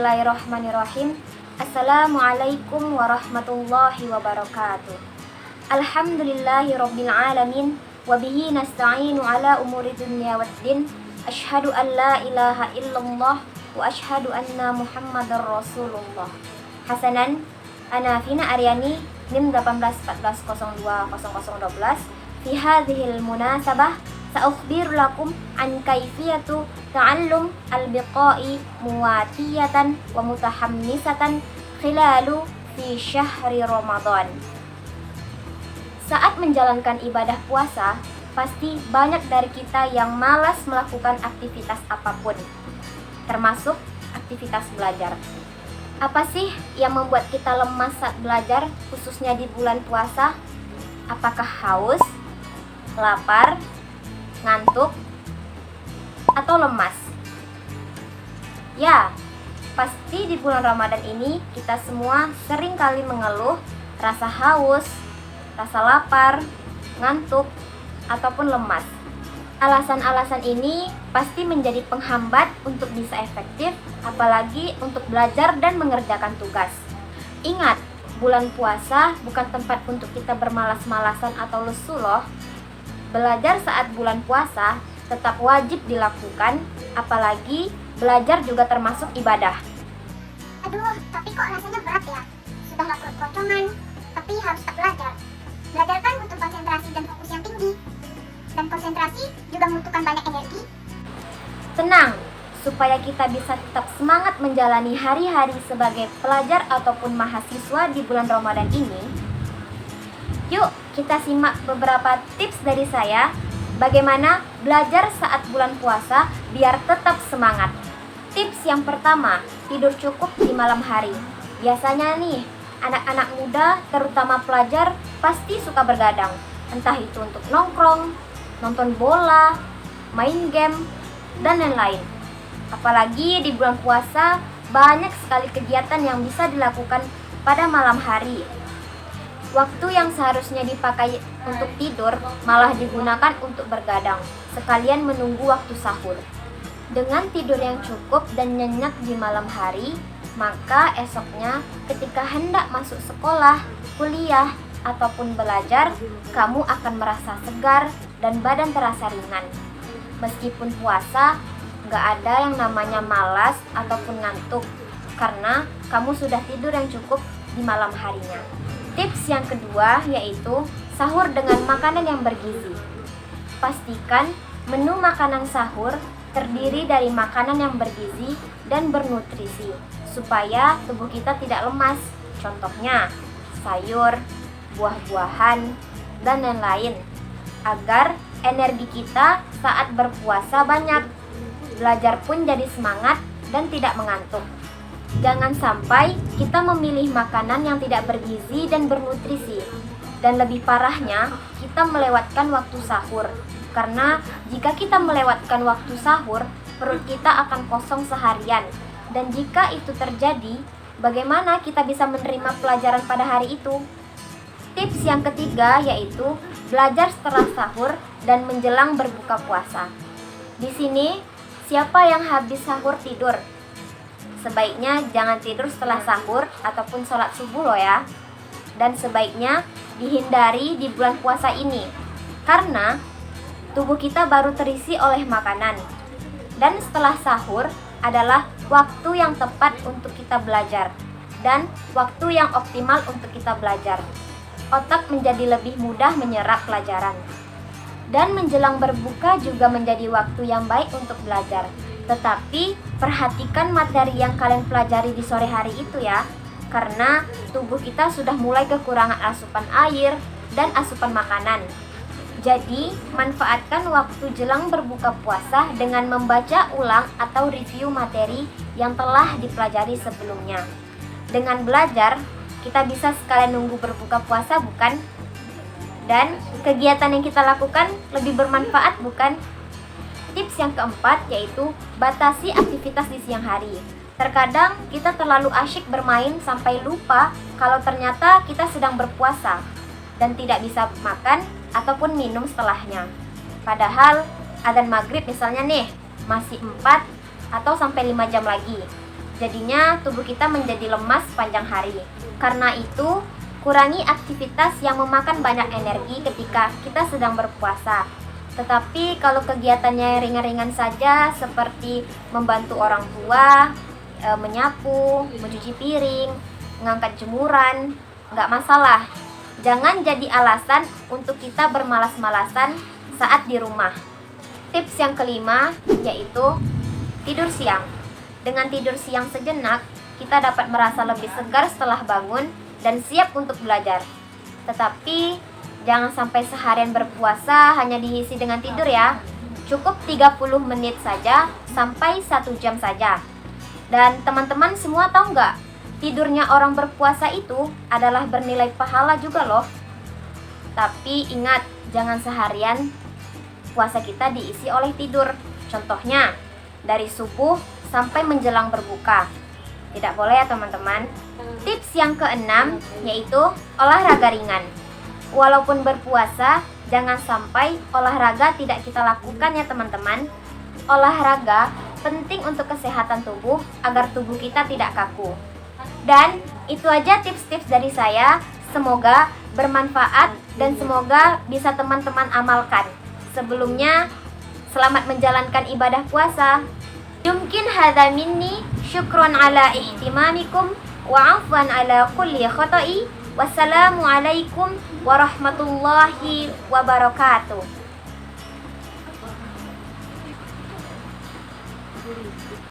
Bismillahirrahmanirrahim. Assalamualaikum warahmatullahi wabarakatuh. Alhamdulillahirabbil alamin wa bihi nasta'inu ala umuri dunya waddin. Asyhadu an la ilaha illallah wa asyhadu anna Muhammadar Rasulullah. Hasanan, ana Fina Aryani, NIM 1814020012. Fi hadhil munasabah sa'ukhbiru lakum an kaifiyatu ta'allum al-biqa'i muwatiyatan wa mutahammisatan khilalu fi syahri Ramadan. Saat menjalankan ibadah puasa, pasti banyak dari kita yang malas melakukan aktivitas apapun, termasuk aktivitas belajar. Apa sih yang membuat kita lemas saat belajar, khususnya di bulan puasa? Apakah haus, lapar, ngantuk, atau lemas? Ya, pasti di bulan Ramadan ini kita semua sering kali mengeluh rasa haus, rasa lapar, ngantuk, ataupun lemas. Alasan-alasan ini pasti menjadi penghambat untuk bisa efektif, apalagi untuk belajar dan mengerjakan tugas. Ingat, bulan puasa bukan tempat untuk kita bermalas-malasan atau lesu loh. Belajar saat bulan puasa tetap wajib dilakukan, apalagi belajar juga termasuk ibadah. Aduh, tapi kok rasanya berat ya? Sudah gak perut pocongan, tapi harus tetap belajar. Belajar kan butuh konsentrasi dan fokus yang tinggi. Dan konsentrasi juga membutuhkan banyak energi. Tenang, supaya kita bisa tetap semangat menjalani hari-hari sebagai pelajar ataupun mahasiswa di bulan Ramadan ini, yuk kita simak beberapa tips dari saya bagaimana belajar saat bulan puasa biar tetap semangat. Tips yang pertama, tidur cukup di malam hari. Biasanya nih, anak-anak muda terutama pelajar pasti suka bergadang, entah itu untuk nongkrong, nonton bola, main game, dan lain-lain. Apalagi di bulan puasa banyak sekali kegiatan yang bisa dilakukan pada malam hari. Waktu yang seharusnya dipakai untuk tidur malah digunakan untuk bergadang, sekalian menunggu waktu sahur. Dengan tidur yang cukup dan nyenyak di malam hari, maka esoknya ketika hendak masuk sekolah, kuliah, ataupun belajar, kamu akan merasa segar dan badan terasa ringan. Meskipun puasa, gak ada yang namanya malas ataupun ngantuk, karena kamu sudah tidur yang cukup di malam harinya. Tips yang kedua yaitu sahur dengan makanan yang bergizi. Pastikan menu makanan sahur terdiri dari makanan yang bergizi dan bernutrisi, supaya tubuh kita tidak lemas. Contohnya, sayur, buah-buahan, dan lain-lain, agar energi kita saat berpuasa banyak. Belajar pun jadi semangat dan tidak mengantuk. Jangan sampai kita memilih makanan yang tidak bergizi dan bernutrisi. Dan lebih parahnya, kita melewatkan waktu sahur. Karena jika kita melewatkan waktu sahur, perut kita akan kosong seharian. Dan jika itu terjadi, bagaimana kita bisa menerima pelajaran pada hari itu? Tips yang ketiga yaitu belajar setelah sahur dan menjelang berbuka puasa. Di sini, siapa yang habis sahur tidur? Sebaiknya jangan tidur setelah sahur ataupun sholat subuh loh ya. Dan sebaiknya dihindari di bulan puasa ini, karena tubuh kita baru terisi oleh makanan. Dan setelah sahur adalah waktu yang tepat untuk kita belajar dan waktu yang optimal untuk kita belajar. Otak menjadi lebih mudah menyerap pelajaran. Dan menjelang berbuka juga menjadi waktu yang baik untuk belajar. Tetapi perhatikan materi yang kalian pelajari di sore hari itu ya, karena tubuh kita sudah mulai kekurangan asupan air dan asupan makanan. Jadi, manfaatkan waktu jelang berbuka puasa dengan membaca ulang atau review materi yang telah dipelajari sebelumnya. Dengan belajar, kita bisa sekalian nunggu berbuka puasa, bukan? Dan kegiatan yang kita lakukan lebih bermanfaat, bukan? Tips yang keempat yaitu batasi aktivitas di siang hari. Terkadang kita terlalu asyik bermain sampai lupa kalau ternyata kita sedang berpuasa dan tidak bisa makan ataupun minum setelahnya. Padahal adzan maghrib misalnya nih masih 4 atau sampai 5 jam lagi. Jadinya tubuh kita menjadi lemas sepanjang hari. Karena itu, kurangi aktivitas yang memakan banyak energi ketika kita sedang berpuasa. Tetapi kalau kegiatannya ringan-ringan saja seperti membantu orang tua, menyapu, mencuci piring, mengangkat jemuran, nggak masalah. Jangan jadi alasan untuk kita bermalas-malasan saat di rumah. Tips yang kelima yaitu tidur siang. Dengan tidur siang sejenak, kita dapat merasa lebih segar setelah bangun dan siap untuk belajar. Tetapi jangan sampai seharian berpuasa hanya diisi dengan tidur ya. Cukup 30 menit saja sampai 1 jam saja. Dan teman-teman semua tahu nggak? Tidurnya orang berpuasa itu adalah bernilai pahala juga loh. Tapi ingat, jangan seharian puasa kita diisi oleh tidur. Contohnya, dari subuh sampai menjelang berbuka. Tidak boleh ya teman-teman. Tips yang keenam yaitu olahraga ringan. Walaupun berpuasa, jangan sampai olahraga tidak kita lakukan ya teman-teman. Olahraga penting untuk kesehatan tubuh agar tubuh kita tidak kaku. Dan itu aja tips-tips dari saya. Semoga bermanfaat dan semoga bisa teman-teman amalkan. Sebelumnya, selamat menjalankan ibadah puasa. Yumkin hadza minni syukron ala ihtimamikum wa afwan ala kulli khata'i. Wassalamualaikum warahmatullahi wabarakatuh.